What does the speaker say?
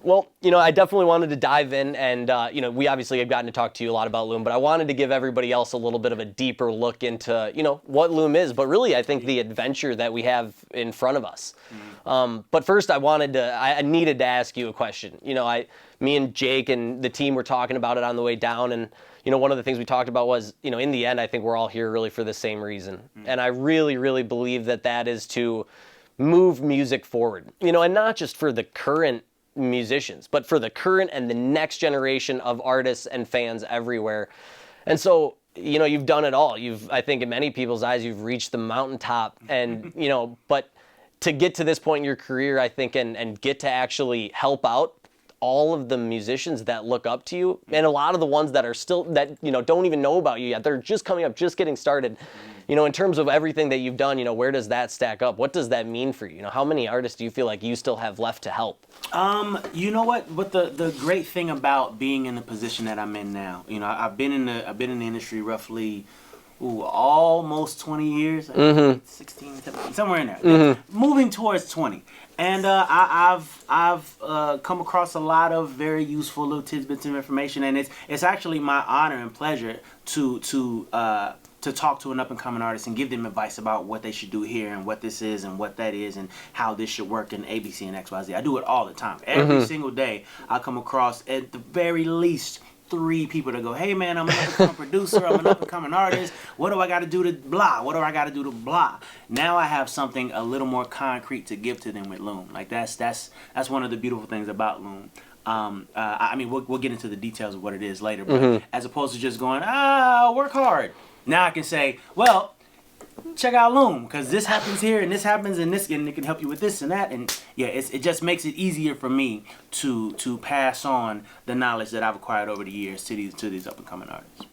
Well, I definitely wanted to dive in, and we obviously have gotten to talk to you a lot about Loom, but I wanted to give everybody else a little bit of a deeper look into, what Loom is, but really I think the adventure that we have in front of us. But first, I needed to ask you a question. Me and Jake and the team were talking about it on the way down, and one of the things we talked about was, in the end, I think we're all here really for the same reason, and I really, really believe that is to move music forward, and not just for the current musicians, but for the current and the next generation of artists and fans everywhere. And so, you've done it all. I think in many people's eyes, you've reached the mountaintop, and, but to get to this point in your career, I think, and get to actually help out all of the musicians that look up to you, and a lot of the ones that are still, that, don't even know about you yet. They're just coming up, just getting started. In terms of everything that you've done, where does that stack up? What does that mean for you? How many artists do you feel like you still have left to help? You know what? But the great thing about being in the position that I'm in now, I've been in the industry roughly, almost 20 years, 16, 17, somewhere in there, moving towards 20. And I've come across a lot of very useful little tidbits of information, and it's actually my honor and pleasure to talk to an up-and-coming artist and give them advice about what they should do here and what this is and what that is and how this should work in ABC and XYZ. I do it all the time. Every single day I come across at the very least 3 people that go, hey man, I'm an up-and-coming producer, I'm an up-and-coming artist, what do I got to do to blah, what do I got to do to blah? Now I have something a little more concrete to give to them with Loom. Like that's one of the beautiful things about Loom. I mean, we'll get into the details of what it is later, but as opposed to just going, work hard. Now I can say, well, check out Loom, because this happens here and this happens and this, and it can help you with this and that. And yeah, it just makes it easier for me to pass on the knowledge that I've acquired over the years to these up and coming artists.